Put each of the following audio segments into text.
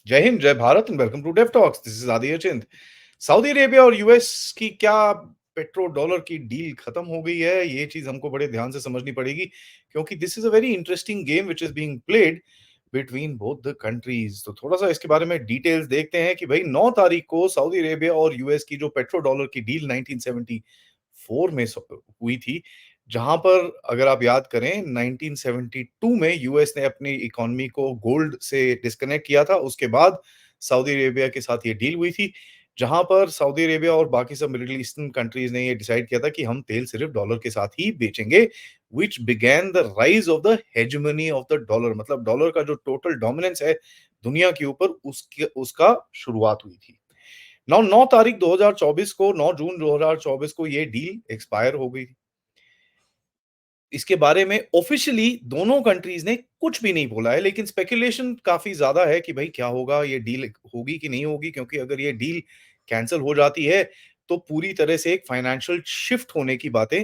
जय हिंद, जय Bharat and welcome to Dev talks. This is Aditya Chint. Saudi Arabia और यूएस की क्या पेट्रो डॉलर की डील खत्म हो गई है? ये चीज हमको बड़े ध्यान से समझनी पड़ेगी क्योंकि this is a very interesting game which is being played between both the countries. तो थोड़ा सा इसके बारे में डिटेल्स देखते हैं कि भाई 9 तारीख को सऊदी अरेबिया और यूएस की जो पेट्रो डॉलर की डील 1974 में हुई थी, जहां पर अगर आप याद करें 1972 में यूएस ने अपनी इकोनॉमी को गोल्ड से डिस्कनेक्ट किया था। उसके बाद सऊदी अरेबिया के साथ ये डील हुई थी, जहां पर सऊदी अरेबिया और बाकी सब मिडिल ईस्टर्न कंट्रीज ने ये डिसाइड किया था कि हम तेल सिर्फ डॉलर के साथ ही बेचेंगे, which began the rise of the hegemony of the dollar. मतलब डॉलर का जो टोटल डोमिनेंस है दुनिया के ऊपर, उसके उसका शुरुआत हुई थी। 9 तारीख 2024 को, 9 जून 2024 को ये डील एक्सपायर हो गई। इसके बारे में ऑफिशियली दोनों कंट्रीज ने कुछ भी नहीं बोला है, लेकिन स्पेकुलेशन काफी ज्यादा है कि भाई क्या होगा, ये डील होगी कि नहीं होगी। क्योंकि अगर ये डील कैंसिल हो जाती है तो पूरी तरह से एक फाइनेंशियल शिफ्ट होने की बातें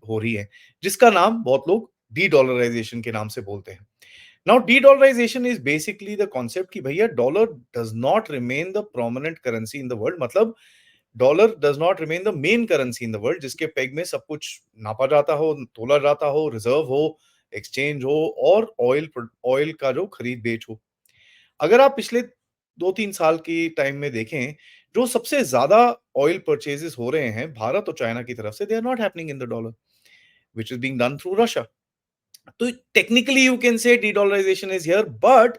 हो रही है, जिसका नाम बहुत लोग डी डॉलराइजेशन के नाम से बोलते हैं। Now de dollarization is basically the concept कि भैया dollar does not remain the prominent currency in the world. मतलब dollar does not remain the main currency in the world, जिसके पेग में सब कुछ नापा जाता हो, तोला जाता हो, रिजर्व हो, एक्सचेंज हो और ऑयल का जो खरीद बेच हो। अगर आप पिछले 2-3 साल की टाइम में देखें, जो सबसे ज्यादा ऑयल परचेजेस हो रहे हैं भारत और चाइना की तरफ से, they are not happening in the dollar, which is being done through Russia. तो technically you can say de dollarization is here, but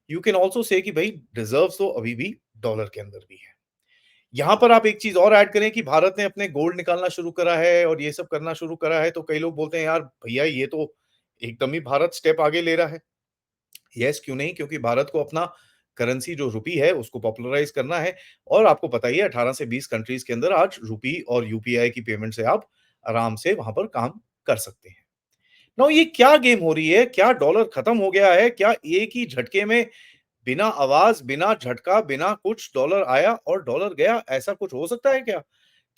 you can also say कि भाई रिजर्व्स तो अभी भी डॉलर के अंदर भी है। यहां पर आप एक चीज और ऐड करें कि भारत ने अपने गोल्ड निकालना शुरू करा है और ये सब करना शुरू करा है, तो कई लोग बोलते हैं यार भैया ये तो एकदम ही भारत स्टेप आगे ले रहा है। यस, क्यों नहीं, क्योंकि भारत को अपना करेंसी जो रुपी है उसको पॉपुलराइज करना है। और आपको पता ही है 18 से 20 कंट्रीज के अंदर आज रुपी और यूपीआई की पेमेंट से आप आराम से वहां पर काम कर सकते हैं। नाउ ये क्या गेम हो रही है? क्या डॉलर खत्म हो गया है? क्या एक ही झटके में, बिना आवाज, बिना झटका, बिना कुछ डॉलर आया और डॉलर गया? ऐसा कुछ हो सकता है क्या?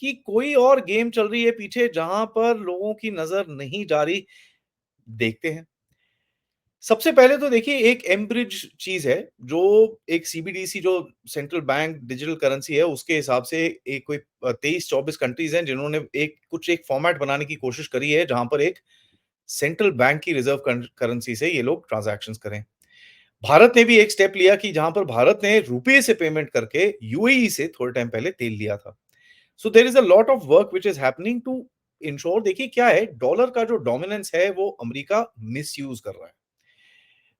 कि कोई और गेम चल रही है पीछे जहां पर लोगों की नजर नहीं जा रही? देखते हैं। सबसे पहले तो देखिए, एक एम्ब्रिज चीज है जो एक सीबीडीसी, जो सेंट्रल बैंक डिजिटल करेंसी है, उसके हिसाब से एक कोई 23-24 कंट्रीज हैं जिन्होंने एक फॉर्मेट बनाने की कोशिश करी है जहां पर एक सेंट्रल बैंक की रिजर्व करेंसी से ये लोग ट्रांजैक्शंस करें। भारत ने भी एक स्टेप लिया कि जहां पर भारत ने रुपए से पेमेंट करके यूएई से थोड़े टाइम पहले तेल लिया था। So there is a lot of work which is happening to ensure. देखिए क्या है, डॉलर का जो डोमिनेंस है वो अमेरिका मिसयूज कर रहा है।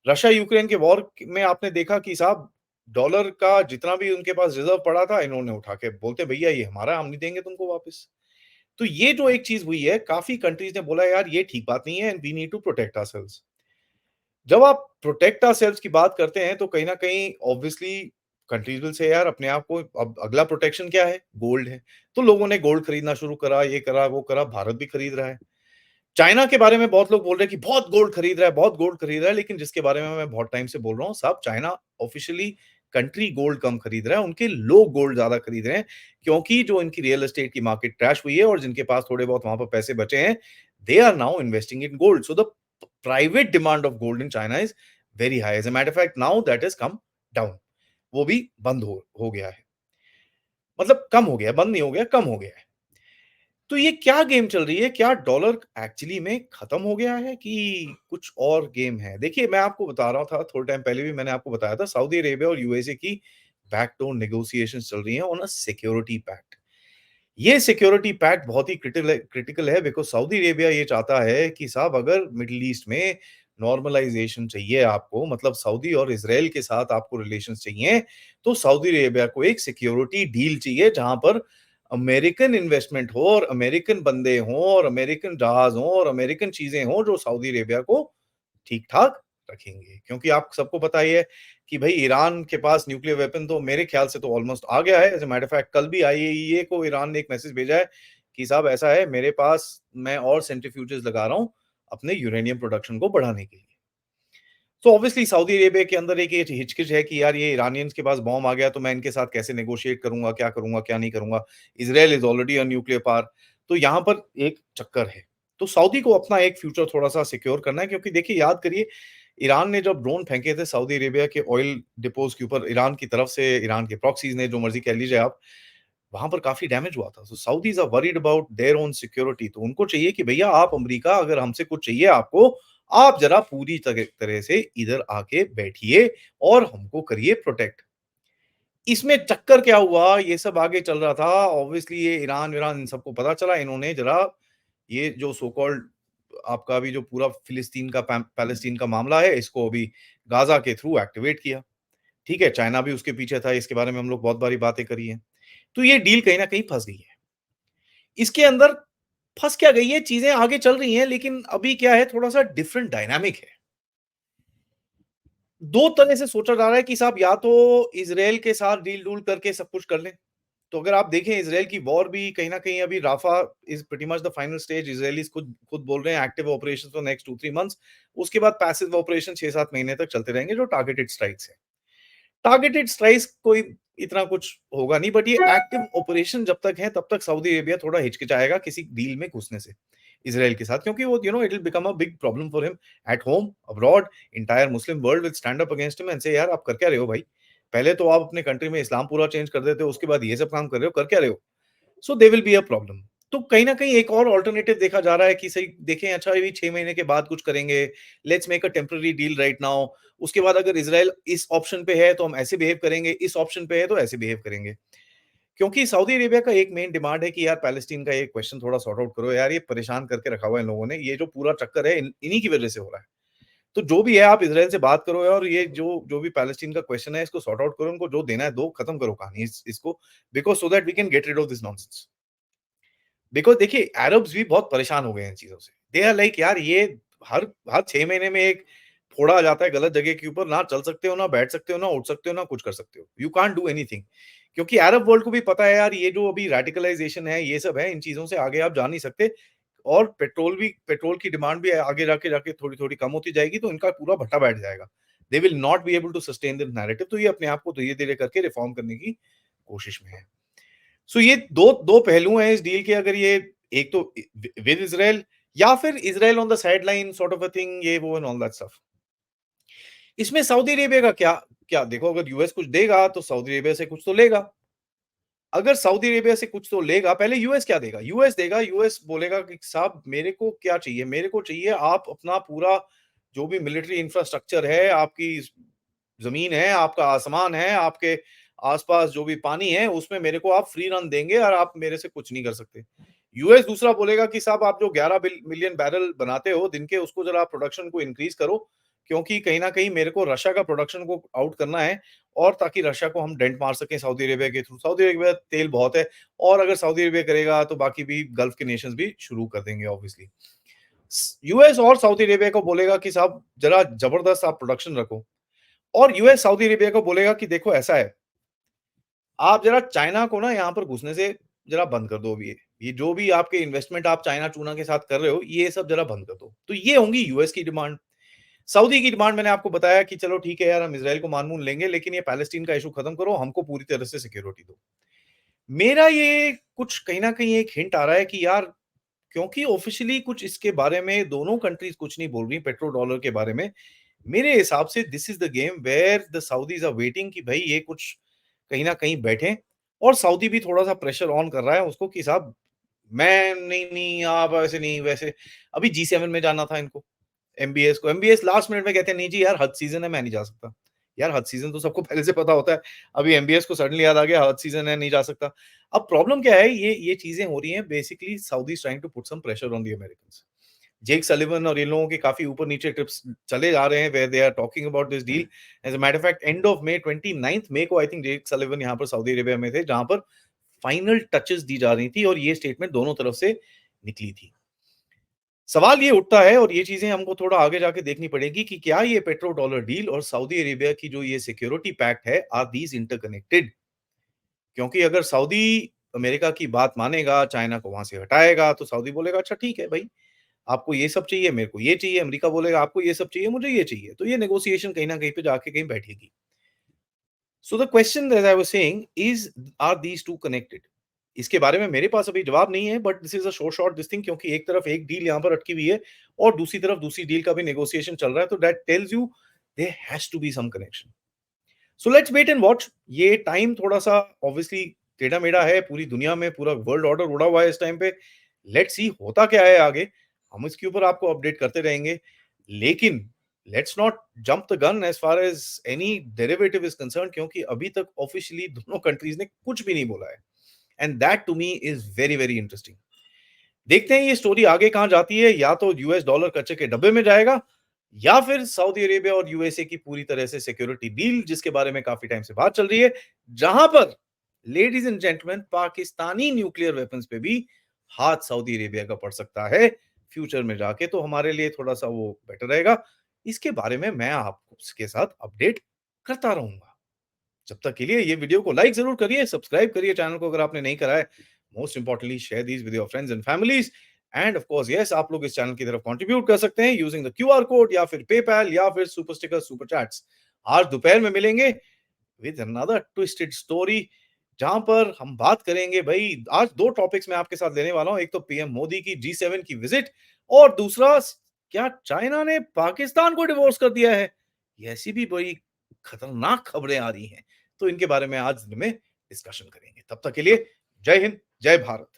रशिया यूक्रेन के वॉर में आपने देखा कि साहब डॉलर का जितना भी उनके पास रिजर्व पड़ा था, इन्होंने उठा के बोलते भैया ये हमारा, हम नहीं देंगे तुमको वापस। तो ये जो एक चीज हुई है, काफी कंट्रीज ने बोला यार ये ठीक बात नहीं है and we need to protect ourselves. जब आप प्रोटेक्ट आवरसेल्व्स की बात करते हैं तो कहीं न कहीं ऑब्वियसली कंट्रीज विल से यार अपने आप को अब अगला प्रोटेक्शन क्या है? गोल्ड है। तो लोगों ने गोल्ड खरीदना शुरू करा, ये करा, वो करा, भारत भी खरीद रहा है। चाइना के बारे में बहुत लोग बोल रहे हैं कि बहुत गोल्ड खरीद रहा है, बहुत गोल्ड खरीद रहा है, लेकिन जिसके बारे में मैं बहुत टाइम से बोल रहा हूँ, साहब चाइना ऑफिशियली कंट्री गोल्ड कम खरीद रहा है, उनके लोग गोल्ड ज्यादा खरीद रहे हैं। क्योंकि जो इनकी रियल एस्टेट की मार्केट क्रैश हुई है और जिनके पास थोड़े बहुत वहां पर पैसे बचे हैं, they are now investing in gold. So the private demand of gold in China is very high. As a matter of fact now that is come down. वो भी बंद हो गया है। मतलब कम हो गया, बंद नहीं हो गया, कम हो गया है। तो ये क्या गेम चल रही है? क्या डॉलर एक्चुअली में खत्म हो गया है कि कुछ और गेम है? देखिए, मैं आपको बता रहा था, थोड़े टाइम पहले भी मैंने आपको बताया था, सऊदी अरेबिया और यूएसए की बैकडोर नेगोशिएशंस चल रही हैं ऑन अ सिक्योरिटी पैक्ट। ये सिक्योरिटी पैक्ट बहुत ही क्रिटिकल है बिकॉज़ सऊदी अरेबिया ये चाहता है कि साहब अगर मिडल ईस्ट में नॉर्मलाइजेशन चाहिए आपको, मतलब सऊदी और इज़राइल के साथ आपको रिलेशंस चाहिए, तो सऊदी अरेबिया को एक सिक्योरिटी डील चाहिए जहां पर अमेरिकन इन्वेस्टमेंट हो और अमेरिकन बंदे हों और अमेरिकन जहाज हों और अमेरिकन चीजें हों जो सऊदी अरेबिया को ठीक-ठाक रखेंगे। क्योंकि आप सबको पता ही है कि भई ईरान के पास न्यूक्लियर वेपन तो मेरे ख्याल से तो ऑलमोस्ट आ गया है। As a matter of fact कल भी आईएईए को ईरान ने एक मैसेज भेजा है कि साहब ऐसा है, मेरे पास, मैं और सेंट्रीफ्यूजेस लगा रहा हूँ अपने यूरेनियम प्रोडक्शन को बढ़ाने के लिए। तो ऑब्वियसली सऊदी अरेबिया के अंदर एक ये हिचकिच है कि यार ये ईरानियंस के पास बॉम्ब आ गया तो मैं इनके साथ कैसे नेगोशिएट करूंगा, क्या नहीं करूंगा। Israel is already a nuclear power. तो यहां पर एक चक्कर है। तो सऊदी को अपना एक फ्यूचर थोड़ा सा सिक्योर करना है, क्योंकि देखिए याद करिए, ईरान ने जब ड्रोन फेंके थे सऊदी अरेबिया के ऑयल डिपोज़ के ऊपर ईरान की तरफ से, ईरान के प्रॉक्सीज़ ने, जो मर्ज़ी कह लीजिए आप, वहाँ पर काफ़ी डैमेज हुआ था। So Saudis are worried about their own security. तो उनको चाहिए कि भैया आप अमेरिका अगर हमसे कुछ चाहिए आपको, आप ज़रा पूरी तरह से इधर आके बैठिए और हमको करिए प्रोटेक्ट। इसमें चक्कर क्या हुआ, ये सब आगे चल रहा था। ऑब्वियसली ये ईरान-वीरान इन सबको पता चला, इन्होंने ज़रा ये जो सो कॉल्ड आपका अभी जो पूरा फ़िलिस्तीन का पैलेस्टीन का मामला है, इसको अभी गाज़ा के थ्रू एक्टिवेट किया। ठीक है, चाइना भी उसके पीछे था, इसके बारे में हम लोग बहुत बारी बातें करी हैं। तो ये डील कहीं न कहीं फँस गई है। इसके अंदर फँस क्या गई है, चीज़ें आगे चल रही हैं, लेकिन अभी क्या है, थोड़ा-सा डिफरेंट डायनामिक है। 2 तरह से सोचा जा रहा है कि साहब या तो इज़राइल के साथ डील-डूल करके सब कुछ कर लें। तो अगर आप देखें इज़राइल की वॉर भी कहीं न कहीं अभी Rafah is pretty much the final stage. Israelis खुद खुद बोल रहे हैं active operations for next 2-3 months. उसके बाद पैसिव ऑपरेशन 6-7 महीने तक चलते रहेंगे, जो टारगेटेड स्ट्राइक्स हैं। टारगेटेड स्ट्राइक्स कोई इतना कुछ होगा नहीं, बट ये एक्टिव ऑपरेशन जब तक है तब तक सऊदी अरेबिया थोड़ा हिचकिचाएगा किसी डील में घुसने से इज़राइल के साथ, क्योंकि वो it will become a big problem for him at home, abroad. Entire Muslim world will stand up against him and से यार आप कर क्या रहे हो भाई? पहले तो आप अपने कंट्री में इस्लाम पूरा चेंज कर देते हो, उसके बाद ये सब काम कर रहे हो, कर क्या रहे हो? So they will be a problem. तो कहीं न कहीं एक और अल्टरनेटिव देखा जा रहा है कि सही देखें, अच्छा अभी 6 महीने के बाद कुछ करेंगे, let's make a temporary deal right now. उसके बाद अगर इज़राइल इस ऑप्शन पे है तो हम ऐसे बिहेव करेंगे, इस ऑप्शन पे है तो ऐसे बिहेव करेंगे। क्योंकि सऊदी अरेबिया का एक मेन डिमांड है कि यार पैलेस्टीन का ये क्वेश्चन थोड़ा सॉर्ट आउट करो यार, ये परेशान करके रखा हुआ है इन लोगों ने, ये जो पूरा चक्कर है इन्हीं की वजह से हो रहा है। तो जो भी है आप इज़राइल से बात करो और ये जो जो भी पैलेस्टीन का क्वेश्चन है इसको सॉर्ट आउट करो, उनको जो देना है दो, खत्म करो कहानी इसको, because so that we can get rid of this nonsense. Because देखिए अरब्स भी बहुत परेशान हो गए हैं इन चीज़ों से। दे आर लाइक यार ये हर हर 6 महीने में एक फोड़ा आ जाता है गलत जगह के ऊपर, ना चल सकते हो, ना बैठ सकते हो, ना उठ सकते हो, ना कुछ कर सकते हो। You can't do anything. क्योंकि अरब वर्ल्ड को भी पता है यार ये जो अभी रेडिकलाइज़ेशन है, ये सब है, इन चीज़ों से आगे आप जा नहीं सकते और पेट्रोल की डिमांड भी आगे जाके जाके थोड़ी-थोड़ी कम होती जाएगी, तो इनका पूरा भट्टा बैठ जाएगा। They will not be able to sustain this narrative. तो ये अपने आप को धीरे-धीरे करके रिफॉर्म करने की कोशिश में है। सो ये दो दो पहलू हैं इस डील के। अगर ये एक तो विद इज़राइल या फिर Israel on the side line sort of a thing, ये वो एंड ऑल दैट स्टफ। इसमें सऊदी अरेबिया का क्या क्या देखो, अगर यूएस कुछ देगा तो सऊदी अरेबिया से कुछ तो लेगा। अगर सऊदी अरेबिया से कुछ तो लेगा, पहले यूएस क्या देगा? यूएस देगा, यूएस बोलेगा कि साहब मेरे को क्या चाहिए? मेरे को चाहिए आप अपना पूरा जो भी मिलिट्री इंफ्रास्ट्रक्चर है, आपकी ज़मीन है, आपका आसमान है, आपके आस-पास जो भी पानी है, उसमें मेरे को आप फ्री रन देंगे और आप मेरे से कुछ नहीं कर सकते। यूएस दूसरा बोलेगा कि साहब आप जो 11 मिलियन बैरल बनाते हो दिन के, उसको ज़रा प्रोडक्शन को इंक्रीज़ करो, क्योंकि कहीं न कहीं मेरे को रशिया का प्रोडक्शन को आउट करना है और ताकि रशिया को हम डेंट मार सकें सऊदी अरेबिया के थ्रू। सऊदी अरेबिया तेल बहुत है और अगर सऊदी अरेबिया करेगा तो बाकी भी गल्फ के नेशंस भी शुरू कर देंगे ऑब्वियसली। यूएस और सऊदी अरेबिया को बोलेगा कि साहब ज़रा ज़बरदस्त आप प्रोडक्शन रखो। और यूएस सऊदी अरेबिया को बोलेगा कि देखो ऐसा है, आप ज़रा चाइना को ना यहाँ पर घुसने से ज़रा बंद कर दो अभी ये जो भी आपके इन्वेस्टमेंट आप चाइना-चूना के साथ कर रहे हो, ये सब ज़रा बंद कर दो। तो ये होंगी यूएस की डिमांड। सऊदी की डिमांड मैंने आपको बताया कि चलो ठीक है यार, हम इज़राइल को मान-मून लेंगे, लेकिन ये पैलेस्टीन का इश्यू खत्म करो, हमको पूरी तरह से सिक्योरिटी दो। मेरा ये कुछ कहीं न कहीं एक हिंट आ रहा है कि यार, क्योंकि ऑफिशियली कुछ इसके बारे में दोनों कंट्रीज़ कुछ नहीं बोल रही पेट्रो डॉलर के बारे में। मेरे हिसाब से this is the game where the Saudis are waiting कि भई ये कुछ कहीं न कहीं बैठें और सऊदी भी थोड़ा-सा प्रेशर ऑन कर रहा है उसको कि साहब मैं नहीं, आप ऐसे नहीं, वैसे अभी जी7 में जाना था इनको, एमबीएस लास्ट मिनट में कहते हैं, "नहीं जी यार, हज सीज़न है, मैं नहीं जा सकता।" यार हज सीज़न तो सबको पहले से पता होता है। अभी एमबीएस को सडनली याद आ गया हज सीज़न है, नहीं जा सकता। अब प्रॉब्लम क्या है, ये चीज़ें हो रही हैं basically Saudis trying to put some pressure on the Americans. Jake Sullivan और इन लोगों के काफ़ी ऊपर-नीचे ट्रिप्स चले जा रहे हैं where they are talking about this deal. As a matter of fact end of May 29th May को आई थिंक जेक सलिवन यहाँ पर सऊदी अरेबिया में थे, जहाँ पर फाइनल टचेस दी जा रही थी और ये स्टेटमेंट दोनों तरफ से निकली थी। सवाल ये उठता है और ये चीज़ें हमको थोड़ा आगे जाके देखनी पड़ेगी कि क्या ये पेट्रो डॉलर डील और सऊदी अरेबिया की जो ये सिक्योरिटी पैक्ट है, आर दीज़ इंटरकनेक्टेड? क्योंकि अगर सऊदी अमेरिका की बात मानेगा, चाइना को वहाँ से हटाएगा, तो सऊदी बोलेगा अच्छा ठीक है भई, आपको ये सब चाहिए, मेरे को ये चाहिए, अमेरिका बोलेगा आपको ये सब चाहिए, मुझे ये चाहिए। तो ये नेगोशिएशन कहीं न कहीं पे जाके कहीं बैठेगी। So the question that I was saying is are these 2 connected? इसके बारे में मेरे पास अभी जवाब नहीं है, but this is a short this thing, क्योंकि एक तरफ एक डील यहाँ पर अटकी हुई है और दूसरी तरफ दूसरी डील का भी नेगोशिएशन चल रहा है, तो that tells you there has to be some connection. So let's wait and watch. ये टाइम थोड़ा-सा ऑब्वियसली टेढ़ा-मेढ़ा है, पूरी दुनिया में पूरा वर्ल्ड ऑर्डर उड़ा हुआ है इस टाइम पे। लेट्स सी होता क्या है आगे, हम इसके ऊपर आपको अपडेट करते रहेंगे। लेकिन let's not jump the gun as far as any derivative is concerned, क्योंकि अभी तक ऑफिशियली दोनों कंट्रीज़ ने कुछ भी नहीं बोला है, and that to me is very, very interesting. देखते हैं ये स्टोरी आगे कहाँ जाती है, या तो यूएस डॉलर कच्चे के डब्बे में जाएगा, या फिर सऊदी अरेबिया और यूएसए की पूरी तरह से सिक्योरिटी डील, जिसके बारे में काफ़ी टाइम से बात चल रही है, जहाँ पर ladies and gentleman Pakistani nuclear weapons पे भी हाथ सऊदी अरेबिया का पड़ सकता है फ्यूचर में जाके, तो हमारे लिए थोड़ा-सा वो बेटर रहेगा। इसके बारे में मैं आपको उसके साथ अपडेट करता रहूँगा। जब तक के लिए ये वीडियो को लाइक ज़रूर करिए, सब्सक्राइब करिए चैनल को अगर आपने नहीं करा है। Most importantly share these with your friends and families, end of course yes, आप लोग इस चैनल की तरफ कंट्रीब्यूट कर सकते हैं यूजिंग द क्यूआर कोड या फिर पेपैल या फिर सुपर स्टिकर, सुपर चैट्स। आज दोपहर में मिलेंगे विद अनदर ट्विस्टेड स्टोरी, जहां पर हम बात करेंगे भाई, आज 2 टॉपिक्स मैं आपके साथ लेने वाला हूं। एक तो पीएम मोदी की जी7 की विजिट, और दूसरा क्या चाइना ने पाकिस्तान को डिवोर्स कर दिया है? ये ऐसी भी बड़ी खतरनाक खबरें आ रही हैं। तो इनके बारे में आज दिन में डिस्कशन करेंगे। तब तक के लिए जय हिंद, जय भारत।